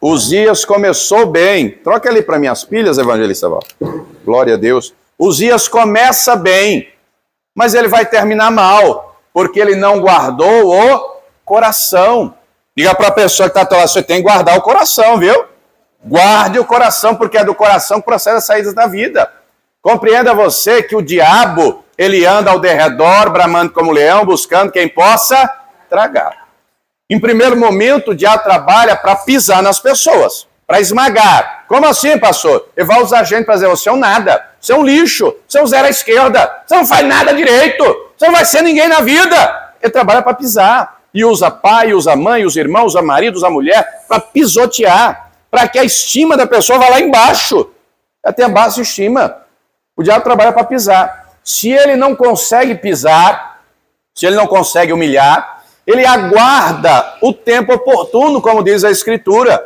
Uzias começou bem. Troca ali para minhas pilhas, evangelista Val. Glória a Deus. Uzias começa bem, mas ele vai terminar mal, porque ele não guardou o coração. Diga para a pessoa que está lá, você tem que guardar o coração, viu? Guarde o coração, porque é do coração que procede as saídas da vida. Compreenda você que o diabo, ele anda ao derredor, bramando como leão, buscando quem possa tragar. Em primeiro momento, o diabo trabalha para pisar nas pessoas, para esmagar. Como assim, pastor? Ele vai usar gente para dizer, você é um nada, você é um lixo, você é um zero à esquerda, você não faz nada direito, você não vai ser ninguém na vida. Ele trabalha para pisar. E usa pai, usa mãe, usa irmão, usa marido, usa mulher, para pisotear, para que a estima da pessoa vá lá embaixo. Ela tem a baixa estima. O diabo trabalha para pisar. Se ele não consegue pisar, se ele não consegue humilhar, ele aguarda o tempo oportuno, como diz a Escritura,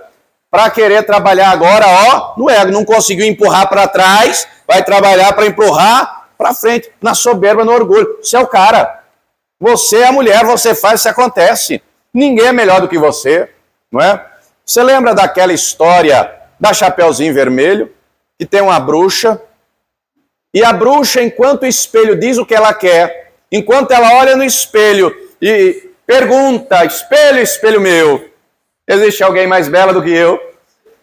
para querer trabalhar agora, ó, no ego. Não conseguiu empurrar para trás, vai trabalhar para empurrar para frente, na soberba, no orgulho. Você é o cara. Você é a mulher, você faz, isso acontece. Ninguém é melhor do que você, não é? Você lembra daquela história da Chapeuzinho Vermelho, que tem uma bruxa, e a bruxa, enquanto o espelho diz o que ela quer, enquanto ela olha no espelho e pergunta, espelho, espelho meu, existe alguém mais bela do que eu?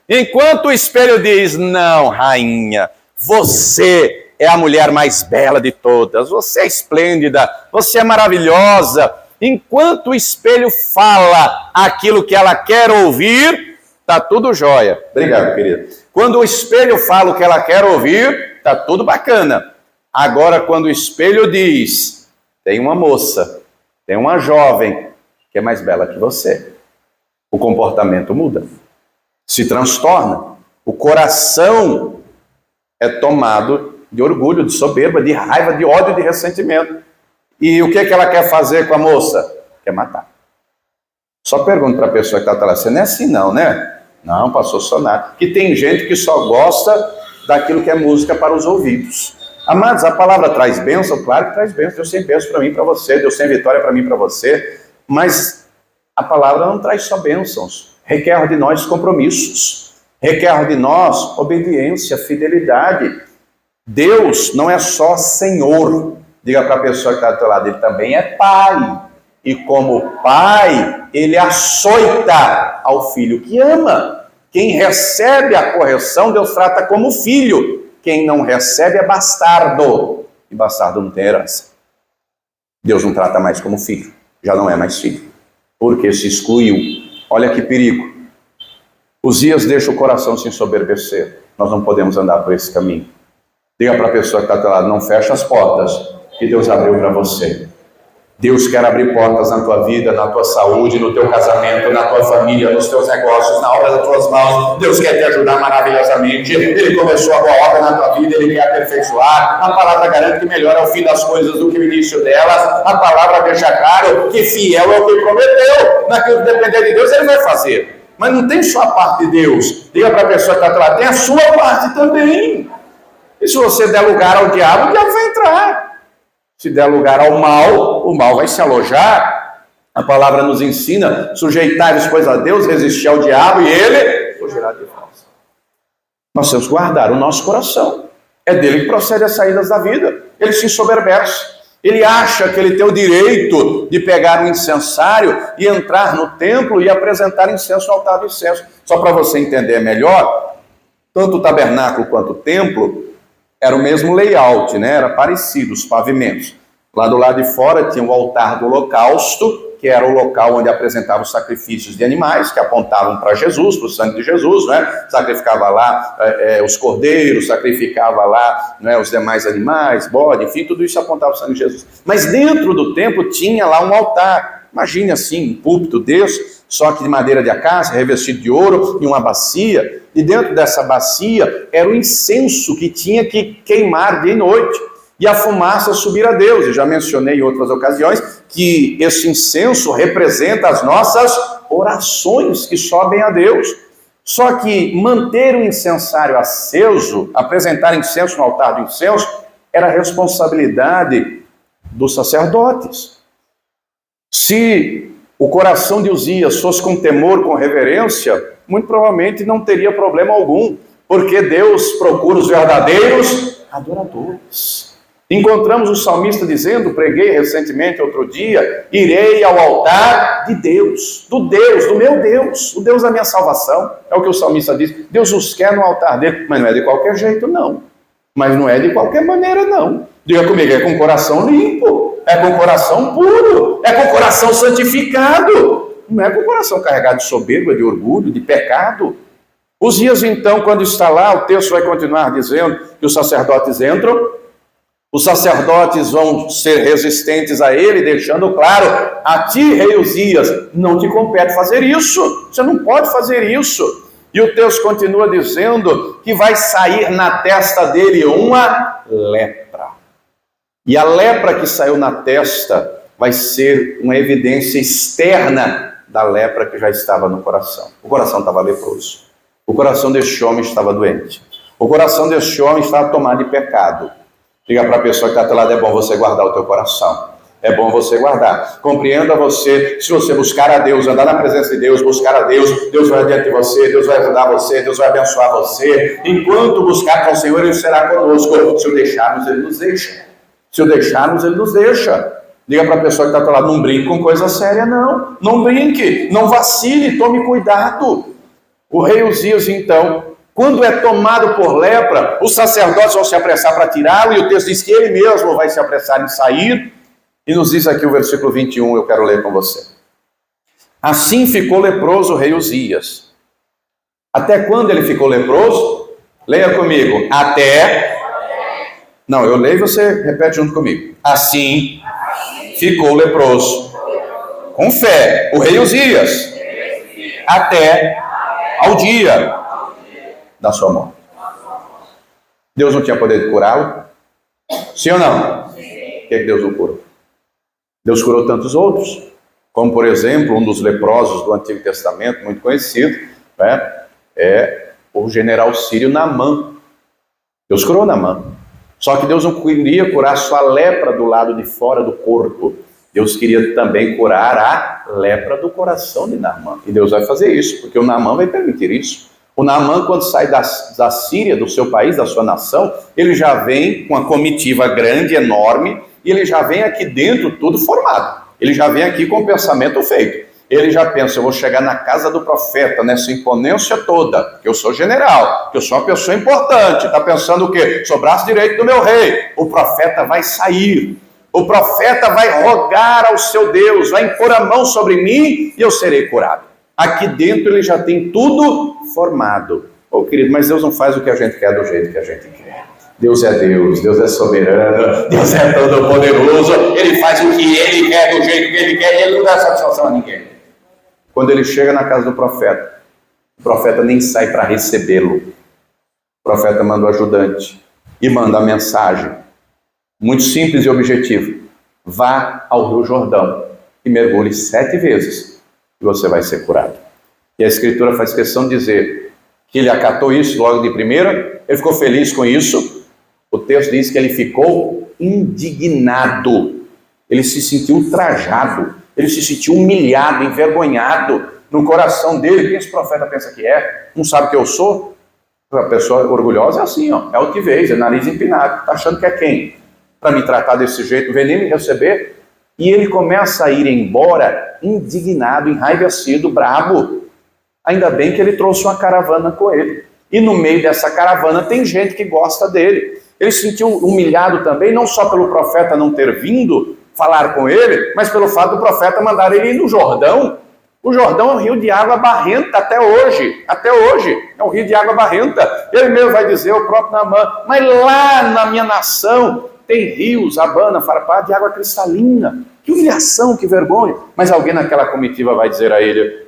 Enquanto o espelho diz, não, rainha, você é a mulher mais bela de todas, você é esplêndida, você é maravilhosa. Enquanto o espelho fala aquilo que ela quer ouvir, tá tudo jóia. Obrigado, querida. Quando o espelho fala o que ela quer ouvir, tá tudo bacana. Agora, quando o espelho diz, tem uma moça, tem uma jovem que é mais bela que você, o comportamento muda, se transtorna. O coração é tomado de orgulho, de soberba, de raiva, de ódio, de ressentimento. E o que ela quer fazer com a moça? Quer matar. Só pergunto para a pessoa que está atrás, você não é assim não, né? Não, pastor, só nada. Que tem gente que só gosta daquilo que é música para os ouvidos. Amados, a palavra traz bênção? Claro que traz bênção. Deus tem bênção para mim e para você, Deus tem vitória para mim e para você. Mas a palavra não traz só bênçãos. Requer de nós compromissos. Requer de nós obediência, fidelidade. Deus não é só Senhor. Diga para a pessoa que está do teu lado, Ele também é Pai. E como Pai, Ele açoita ao filho que ama. Quem recebe a correção, Deus trata como filho. Quem não recebe é bastardo. E bastardo não tem herança. Deus não trata mais como filho. Já não é mais filho. Porque se excluiu. Olha que perigo. Uzias deixa o coração se ensoberbecer. Nós não podemos andar por esse caminho. Diga para a pessoa que está do lado, não fecha as portas que Deus abriu para você. Deus quer abrir portas na tua vida, na tua saúde, no teu casamento, na tua família, nos teus negócios, na obra das tuas mãos. Deus quer te ajudar maravilhosamente. Ele começou a boa obra na tua vida, Ele quer aperfeiçoar. A palavra garante que melhor é o fim das coisas do que o início delas. A palavra deixa claro que fiel é o que prometeu. Naquilo que depender de Deus, Ele vai fazer. Mas não tem só a parte de Deus. Diga para a pessoa que está lá, tem a sua parte também. E se você der lugar ao diabo, o diabo vai entrar. Se der lugar ao mal, o mal vai se alojar. A palavra nos ensina: sujeitai-vos, pois, a Deus, resistir ao diabo e ele fugirá de vós. Nós temos que guardar o nosso coração. É dele que procede as saídas da vida. Ele se ensoberbece. Ele acha que ele tem o direito de pegar um incensário e entrar no templo e apresentar incenso no altar do incenso. Só para você entender melhor, tanto o tabernáculo quanto o templo era o mesmo layout, né? Era parecido, os pavimentos. Lá do lado de fora tinha o altar do holocausto, que era o local onde apresentavam os sacrifícios de animais, que apontavam para Jesus, para o sangue de Jesus, né? Sacrificava lá os cordeiros, sacrificava lá, né, os demais animais, bode, enfim, tudo isso apontava para o sangue de Jesus. Mas dentro do templo tinha lá um altar. Imagine assim, um púlpito desse, só que de madeira de acácia, revestido de ouro, e uma bacia. E dentro dessa bacia era o incenso que tinha que queimar dia e noite. E a fumaça subir a Deus. Eu já mencionei em outras ocasiões que esse incenso representa as nossas orações que sobem a Deus. Só que manter o incensário aceso, apresentar incenso no altar do incenso, era responsabilidade dos sacerdotes. Se o coração de Uzias fosse com temor, com reverência, muito provavelmente não teria problema algum, porque Deus procura os verdadeiros adoradores. Encontramos o salmista dizendo, preguei recentemente outro dia, irei ao altar de Deus, do meu Deus, o Deus da minha salvação. É o que o salmista diz. Deus os quer no altar dele, mas não é de qualquer jeito, não. Mas não é de qualquer maneira, não. Diga comigo, é com coração limpo, é com coração puro, é com coração santificado. Não é com coração carregado de soberba, de orgulho, de pecado. Uzias, então, quando está lá, o texto vai continuar dizendo que os sacerdotes entram, os sacerdotes vão ser resistentes a ele, deixando claro, a ti, rei Uzias, não te compete fazer isso, você não pode fazer isso. E o texto continua dizendo que vai sair na testa dele uma lepra. E a lepra que saiu na testa vai ser uma evidência externa da lepra que já estava no coração. O coração estava leproso. O coração deste homem estava doente. O coração deste homem estava tomado de pecado. Diga para a pessoa que está ao lado, é bom você guardar o teu coração. É bom você guardar. Compreenda você, se você buscar a Deus, andar na presença de Deus, buscar a Deus, Deus vai adiante de você, Deus vai ajudar você, Deus vai abençoar você. Enquanto buscar ao Senhor, Ele será conosco. Se o deixarmos, Ele nos deixa. Se o deixarmos, Ele nos deixa. Diga para a pessoa que está ao lado, não brinque com coisa séria, não. Não brinque, não vacile, tome cuidado. O rei Uzias, então, quando é tomado por lepra, os sacerdotes vão se apressar para tirá-lo, e o texto diz que ele mesmo vai se apressar em sair, e nos diz aqui o versículo 21, eu quero ler com você. Assim ficou leproso o rei Uzias. Até quando ele ficou leproso? Leia comigo. Até... Não, eu leio e você repete junto comigo. Assim ficou leproso. Com fé, o rei Uzias. Até ao dia da sua morte. Deus não tinha poder de curá-lo? Sim ou não? Por que Deus não curou? Deus curou tantos outros, como por exemplo, um dos leprosos do Antigo Testamento, muito conhecido, né, é o general sírio Naamã. Deus curou Naamã. Só que Deus não queria curar só a lepra do lado de fora do corpo. Deus queria também curar a lepra do coração de Naamã. E Deus vai fazer isso, porque o Naamã vai permitir isso. O Naamã, quando sai da Síria, do seu país, da sua nação, ele já vem com uma comitiva grande, enorme, e ele já vem aqui dentro tudo formado. Ele já vem aqui com o pensamento feito. Ele já pensa, eu vou chegar na casa do profeta, nessa imponência toda, que eu sou general, que eu sou uma pessoa importante. Está pensando o quê? Sou braço direito do meu rei. O profeta vai sair. O profeta vai rogar ao seu Deus, vai impor a mão sobre mim e eu serei curado. Aqui dentro ele já tem tudo formado. Querido, mas Deus não faz o que a gente quer do jeito que a gente quer. Deus é soberano, Deus é todo poderoso, Ele faz o que Ele quer, do jeito que Ele quer, e Ele não dá satisfação a ninguém. Quando ele chega na casa do profeta, o profeta nem sai para recebê-lo. O profeta manda o ajudante e manda a mensagem, muito simples e objetiva: vá ao Rio Jordão e mergulhe 7 vezes e você vai ser curado. E a Escritura faz questão de dizer que ele acatou isso logo de primeira, ele ficou feliz com isso. O texto diz que ele ficou indignado, ele se sentiu ultrajado, ele se sentiu humilhado, envergonhado no coração dele. Quem esse profeta pensa que é? Não sabe que eu sou? A pessoa orgulhosa é assim, ó, é altivez, é nariz empinado, está achando que é quem? Para me tratar desse jeito, vem nem me receber? E ele começa a ir embora indignado, enraivecido, bravo. Ainda bem que ele trouxe uma caravana com ele. E no meio dessa caravana tem gente que gosta dele. Ele se sentiu humilhado também, não só pelo profeta não ter vindo falar com ele, mas pelo fato do profeta mandar ele ir no Jordão. O Jordão é um rio de água barrenta até hoje. Até hoje é um rio de água barrenta. Ele mesmo vai dizer, o próprio Naamã, mas lá na minha nação tem rios, Abana, Farpá, de água cristalina. Que humilhação, que vergonha. Mas alguém naquela comitiva vai dizer a ele,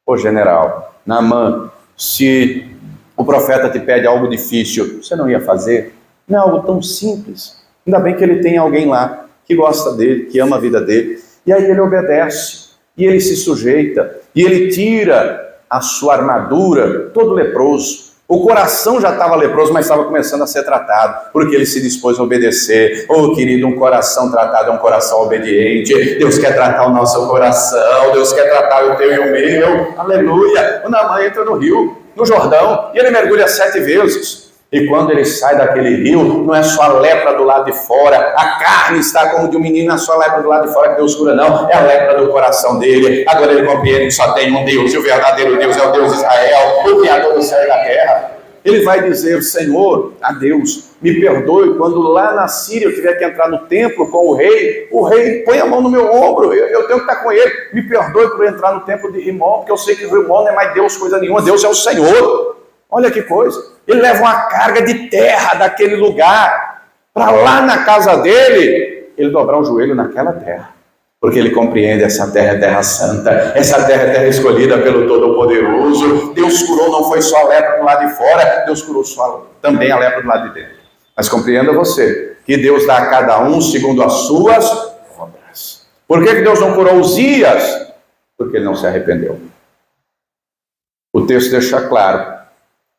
ô general, Naamã, se o profeta te pede algo difícil, você não ia fazer? Não é algo tão simples. Ainda bem que ele tem alguém lá que gosta dele, que ama a vida dele. E aí ele obedece, e ele se sujeita, e ele tira a sua armadura, todo leproso. O coração já estava leproso, mas estava começando a ser tratado, porque ele se dispôs a obedecer. Oh, querido, um coração tratado é um coração obediente. Deus quer tratar o nosso coração, Deus quer tratar o teu e o meu. Aleluia! O Naamã entra no rio, no Jordão, e ele mergulha 7 vezes. E quando ele sai daquele rio, não é só a lepra do lado de fora, a carne está como de um menino, não é só a lepra do lado de fora que Deus cura, não, é a lepra do coração dele. Agora ele compreende que só tem um Deus, e o verdadeiro Deus é o Deus de Israel, o Criador do céu e da terra. Ele vai dizer, Senhor, a Deus, me perdoe quando lá na Síria eu tiver que entrar no templo com o rei põe a mão no meu ombro, eu tenho que estar com ele, me perdoe por entrar no templo de Rimon, porque eu sei que Rimon não é mais Deus coisa nenhuma, Deus é o Senhor. Olha que coisa, ele leva uma carga de terra daquele lugar, para lá na casa dele, ele dobrar o joelho naquela terra, porque ele compreende, essa terra é terra santa, essa terra é terra escolhida pelo Todo-Poderoso. Deus curou, não foi só a lepra do lado de fora, Deus curou também a lepra do lado de dentro. Mas compreenda você, que Deus dá a cada um segundo as suas obras. Por que Deus não curou Uzias? Porque ele não se arrependeu. O texto deixa claro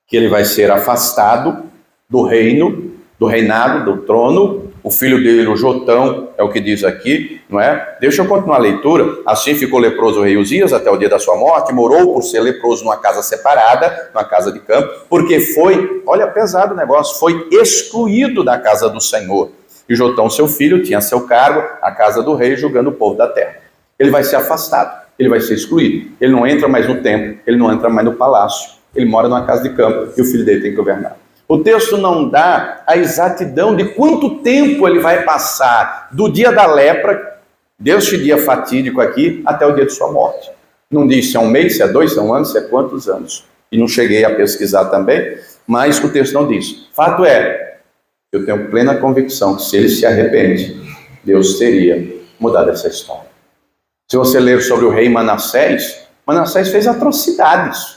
que ele vai ser afastado do reino, do reinado, do trono. O filho dele, o Jotão, é o que diz aqui, não é? Deixa eu continuar a leitura. Assim ficou leproso o rei Uzias até o dia da sua morte, morou por ser leproso numa casa separada, numa casa de campo, porque foi, olha, pesado o negócio, foi excluído da casa do Senhor. E Jotão, seu filho, tinha a seu cargo a casa do rei, julgando o povo da terra. Ele vai ser afastado, ele vai ser excluído. Ele não entra mais no templo, ele não entra mais no palácio. Ele mora numa casa de campo e o filho dele tem que governar. O texto não dá a exatidão de quanto tempo ele vai passar do dia da lepra, deste dia fatídico aqui, até o dia de sua morte. Não diz se é um mês, se é 2, se é um ano, se é quantos anos. E não cheguei a pesquisar também, mas o texto não diz. Fato é, eu tenho plena convicção que se ele se arrepende, Deus teria mudado essa história. Se você ler sobre o rei Manassés, Manassés fez atrocidades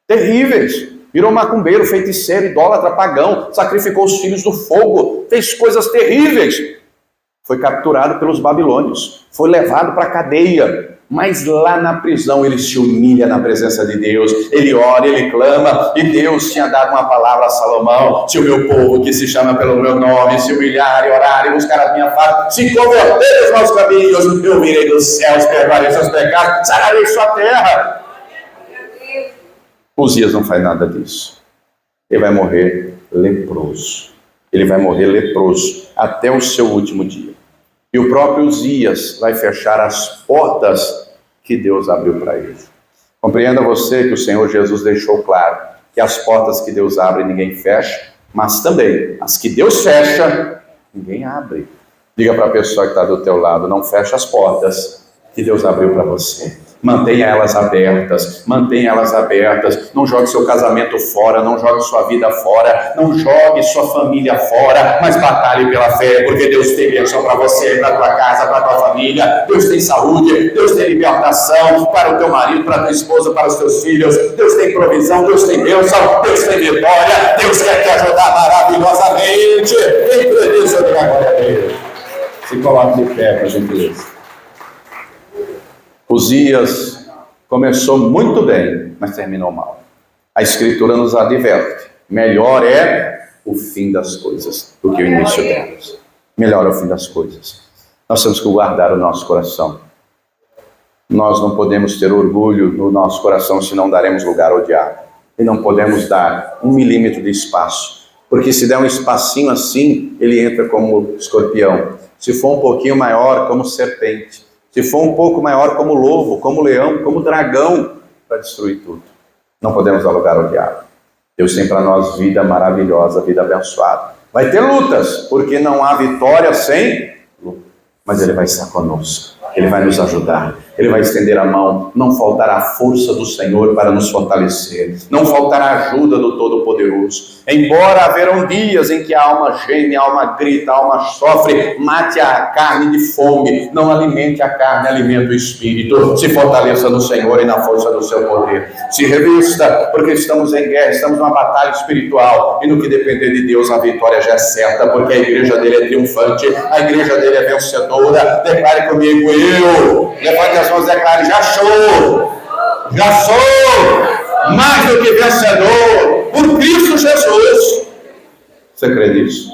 terríveis, virou macumbeiro, feiticeiro, idólatra, pagão, sacrificou os filhos do fogo, fez coisas terríveis, foi capturado pelos babilônios, foi levado para a cadeia, mas lá na prisão ele se humilha na presença de Deus, ele ora, ele clama, e Deus tinha dado uma palavra a Salomão: se o meu povo que se chama pelo meu nome se humilhar e orar e buscar a minha face, se converter os maus caminhos, eu virei dos céus, perdoarei seus pecados, sararei sua terra. Uzias não faz nada disso. Ele vai morrer leproso. Ele vai morrer leproso até o seu último dia. E o próprio Uzias vai fechar as portas que Deus abriu para ele. Compreenda você que o Senhor Jesus deixou claro que as portas que Deus abre ninguém fecha, mas também as que Deus fecha, ninguém abre. Diga para a pessoa que está do teu lado: não feche as portas que Deus abriu para você. Mantenha elas abertas, mantenha elas abertas. Não jogue seu casamento fora, não jogue sua vida fora, não jogue sua família fora, mas batalhe pela fé, porque Deus tem bênção para você, para tua casa, para tua família. Deus tem saúde, Deus tem libertação para o teu marido, para a tua esposa, para os teus filhos. Deus tem provisão, Deus tem bênção, Deus tem vitória. Deus quer te ajudar maravilhosamente. Em presença de glória a Deus. Se coloque de pé, por gentileza. Uzias começou muito bem, mas terminou mal. A Escritura nos adverte: melhor é o fim das coisas do que o início delas. Melhor é o fim das coisas. Nós temos que guardar o nosso coração. Nós não podemos ter orgulho no nosso coração se não daremos lugar ao diabo. E não podemos dar 1 milímetro de espaço. Porque se der um espacinho assim, ele entra como escorpião. Se for um pouquinho maior, como serpente. Se for um pouco maior, como lobo, como leão, como dragão, para destruir tudo. Não podemos dar lugar ao diabo. Deus tem para nós vida maravilhosa, vida abençoada. Vai ter lutas, porque não há vitória sem luta. Mas Ele vai estar conosco. Ele vai nos ajudar, Ele vai estender a mão. Não faltará a força do Senhor para nos fortalecer, não faltará a ajuda do Todo-Poderoso. Embora haverão dias em que a alma geme, a alma grita, a alma sofre, mate a carne de fome, não alimente a carne, alimente o espírito. Se fortaleça no Senhor e na força do seu poder. Se revista, porque estamos em guerra, estamos numa batalha espiritual, e no que depender de Deus a vitória já é certa, porque a igreja dele é triunfante, a igreja dele é vencedora. Declare comigo: eu, levante as mãos e declare: já sou mais do que vencedor por Cristo Jesus. Você crê nisso?